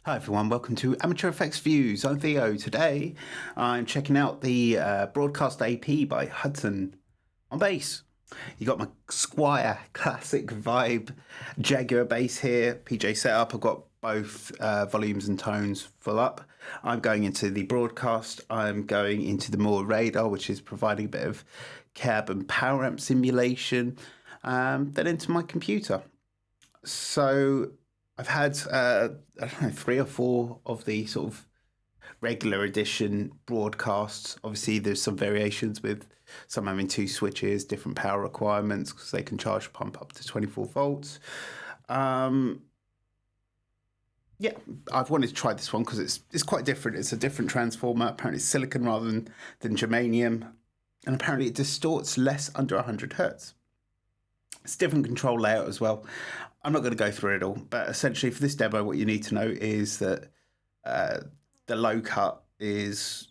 Hi everyone, welcome to Amateur Effects Views. I'm Theo. Today I'm checking out the Broadcast AP by Hudson on bass. You got my Squire classic vibe Jaguar bass here, PJ setup. I've got both volumes and tones full up. I'm going into the Broadcast. I'm going into the more radar, which is providing a bit of cab and power amp simulation. Then into my computer. So I've had I don't know 3 or 4 of the sort of regular edition broadcasts. Obviously, there's some variations with some having 2 switches, different power requirements because they can charge pump up to 24 volts. Um, yeah, I've wanted to try this one because it's quite different. It's a different transformer. Apparently, it's silicon rather than germanium, and apparently it distorts less under 100 hertz. It's a different control layout as well. I'm not going to go through it all, but essentially for this demo, what you need to know is that uh, the low cut is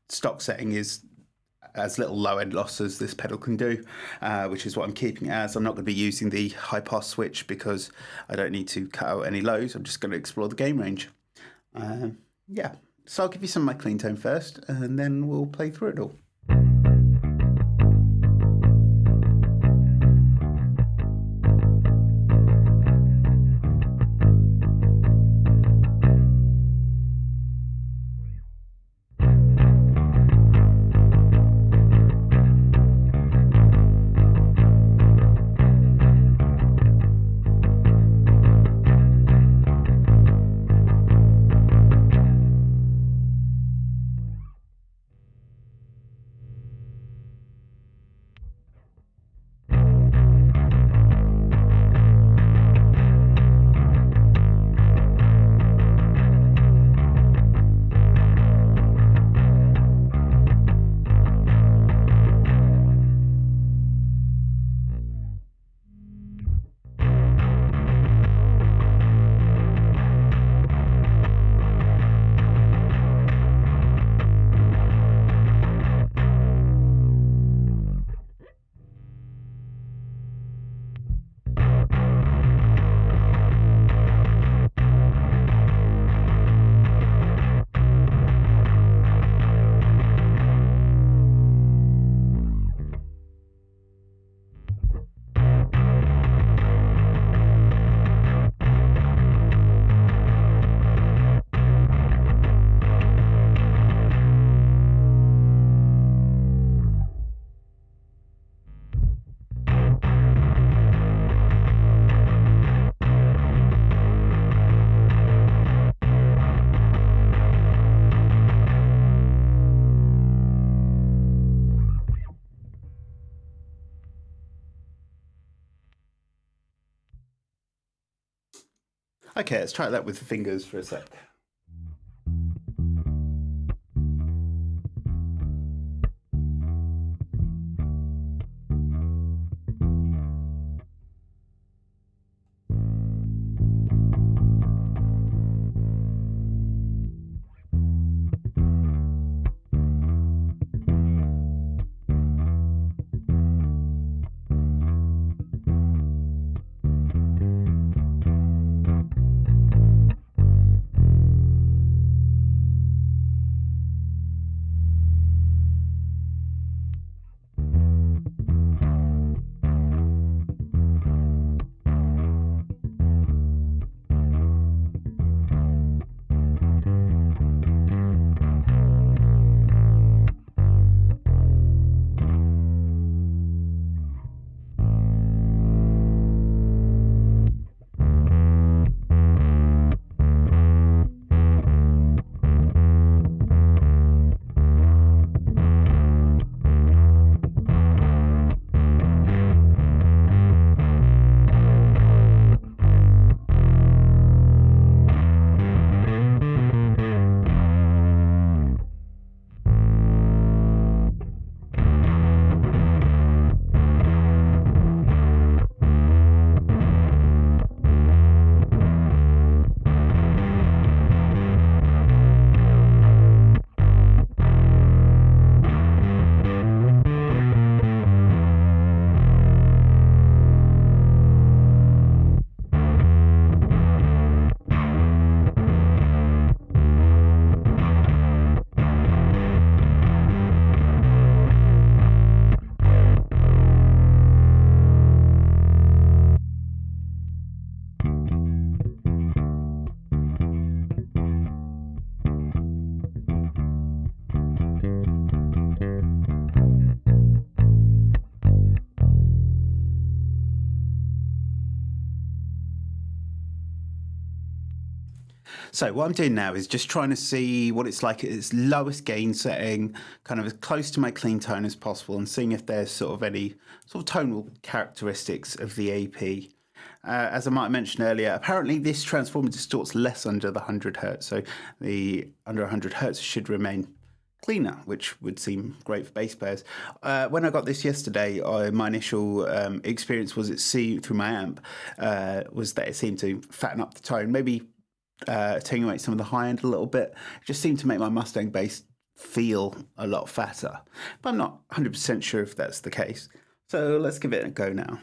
stock setting is as little low end loss as this pedal can do, which is what I'm keeping it as. I'm not going to be using the high pass switch because I don't need to cut out any lows. I'm just going to explore the gain range. Yeah, so I'll give you some of my clean tone first, and then we'll play through it all. Okay, let's try that with the fingers for a sec. So what I'm doing now is just trying to see what it's like at its lowest gain setting, kind of as close to my clean tone as possible, and seeing if there's sort of any sort of tonal characteristics of the AP. As I might have mentioned earlier, apparently this transformer distorts less under the 100 hertz, so the under 100 hertz should remain cleaner, which would seem great for bass players. When I got this yesterday, my initial experience was through my amp was that it seemed to fatten up the tone, maybe attenuate some of the high end a little bit. It just seemed to make my Mustang bass feel a lot fatter, but I'm not 100% sure if that's the case. So let's give it a go now.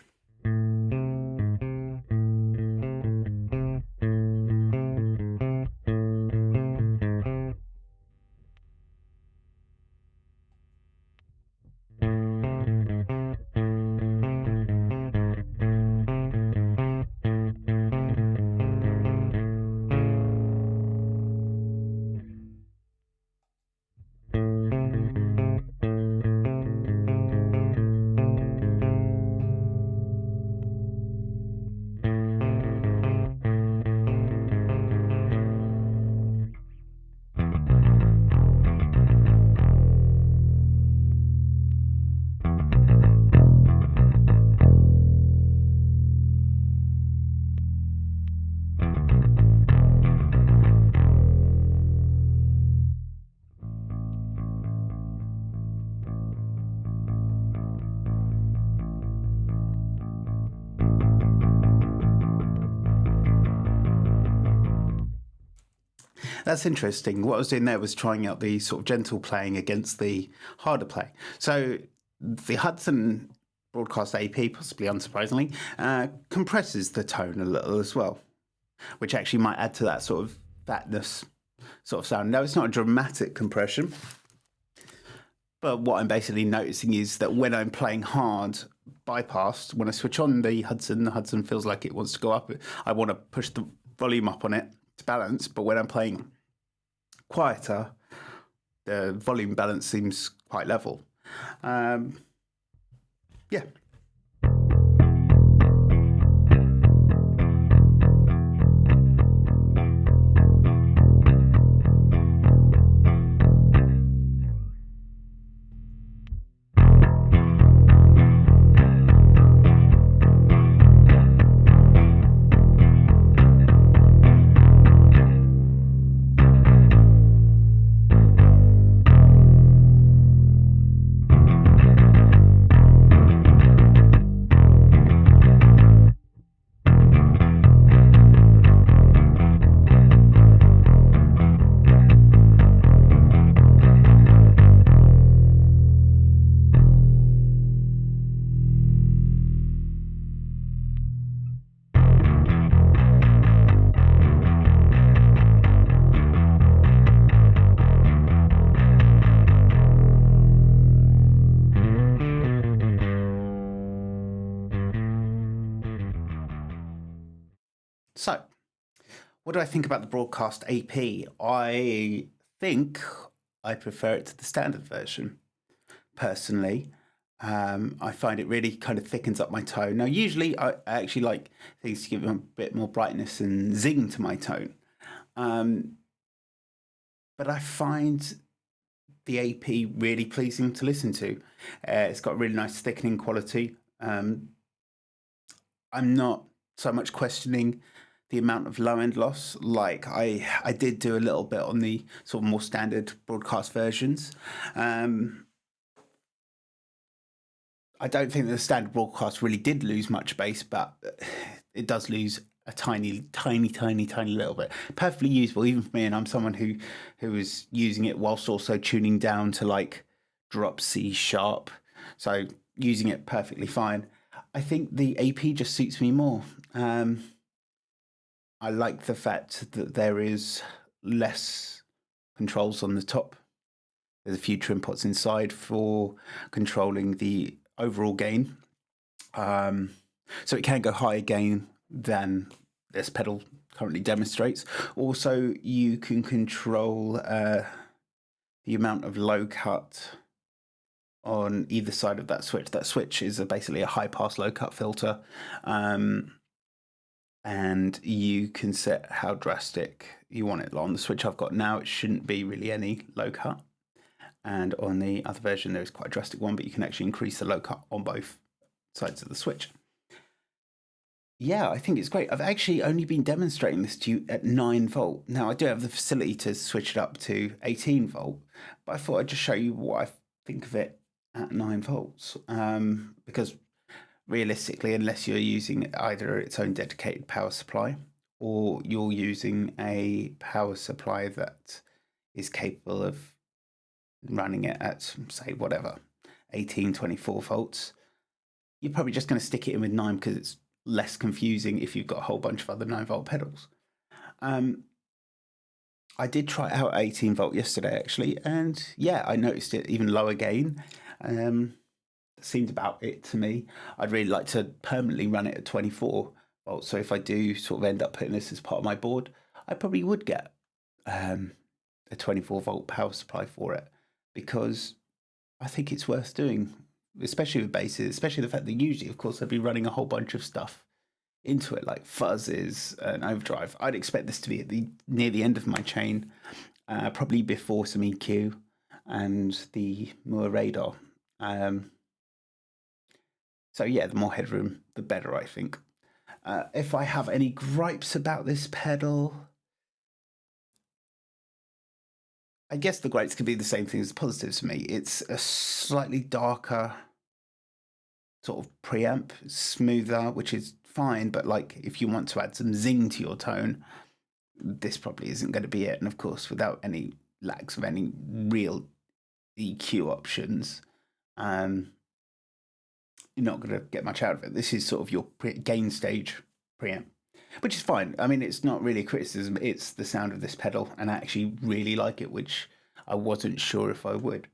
That's interesting. What I was doing there was trying out the sort of gentle playing against the harder play. So the Hudson broadcast AP, possibly unsurprisingly, compresses the tone a little as well, which actually might add to that sort of fatness sort of sound. No, it's not a dramatic compression, but what I'm basically noticing is that when I'm playing hard bypassed, when I switch on the Hudson feels like it wants to go up. I want to push the volume up on it to balance, but when I'm playing quieter, the volume balance seems quite level. Yeah. So, what do I think about the broadcast AP? I think I prefer it to the standard version, personally. I find it really kind of thickens up my tone. Now, usually I actually like things to give them a bit more brightness and zing to my tone. But I find the AP really pleasing to listen to. It's got really nice thickening quality. I'm not so much questioning the amount of low end loss. Like I did do a little bit on the sort of more standard broadcast versions. I don't think the standard broadcast really did lose much bass, but it does lose a tiny little bit. Perfectly usable, even for me, and I'm someone who is using it whilst also tuning down to like drop C sharp, so using it perfectly fine. I think the AP just suits me more. I like the fact that there is less controls on the top. There's a few trim pots inside for controlling the overall gain. So it can go higher gain than this pedal currently demonstrates. Also, you can control the amount of low cut on either side of that switch. That switch is basically a high pass low cut filter. And and you can set how drastic you want it. On the switch I've got now, it shouldn't be really any low cut. And on the other version, there's quite a drastic one, but you can actually increase the low cut on both sides of the switch. Yeah, I think it's great. I've actually only been demonstrating this to you at 9 volt. Now, I do have the facility to switch it up to 18 volt, but I thought I'd just show you what I think of it at 9 volts. Because realistically, unless you're using either its own dedicated power supply or you're using a power supply that is capable of running it at, say, whatever, 18, 24 volts, you're probably just going to stick it in with 9 because it's less confusing if you've got a whole bunch of other 9 volt pedals. I did try out 18 volt yesterday actually, and yeah, I noticed it even lower gain. Seemed about it to me. I'd really like to permanently run it at 24 volts. So if I do sort of end up putting this as part of my board, I probably would get a 24 volt power supply for it, because I think it's worth doing, especially with basses, especially the fact that usually, of course, I'd be running a whole bunch of stuff into it, like fuzzes and overdrive. I'd expect this to be near the end of my chain, probably before some EQ and the Moore radar. So yeah, the more headroom, the better, I think. If I have any gripes about this pedal, I guess the gripes could be the same thing as the positives for me. It's a slightly darker sort of preamp, smoother, which is fine, but like if you want to add some zing to your tone, this probably isn't going to be it. And of course, without any lacks of any real EQ options, you're not going to get much out of it. This is sort of your gain stage preamp, which is fine. I mean, it's not really a criticism. It's the sound of this pedal, and I actually really like it, which I wasn't sure if I would.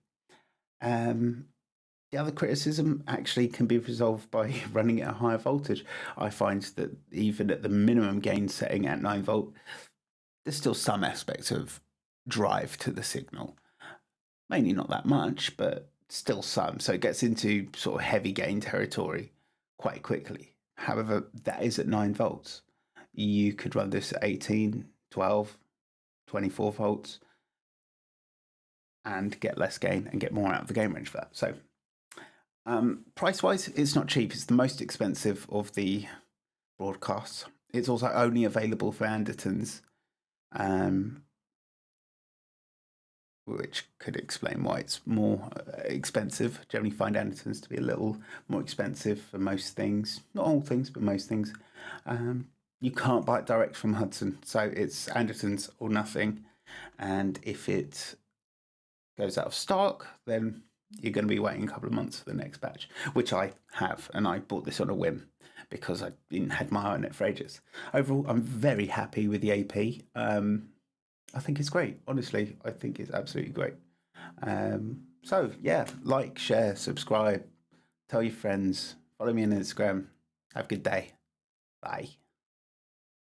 The other criticism actually can be resolved by running at a higher voltage. I find that even at the minimum gain setting at 9 volt, there's still some aspects of drive to the signal. Mainly not that much, but still some. So it gets into sort of heavy gain territory quite quickly. However, that is at 9 volts. You could run this at 18, 12, 24 volts and get less gain and get more out of the gain range for that. So price-wise, it's not cheap. It's the most expensive of the broadcasts. It's also only available for Andertons, which could explain why it's more expensive. Generally find Andertons to be a little more expensive for most things. Not all things, but most things. You can't buy it direct from Hudson, so it's Andertons or nothing. And if it goes out of stock, then you're going to be waiting a couple of months for the next batch, which I have, and I bought this on a whim because I didn't had my eye on it for ages. Overall, I'm very happy with the AP. I think it's great. Honestly, I think it's absolutely great. So yeah, like, share, subscribe, tell your friends, follow me on Instagram. Have a good day. Bye.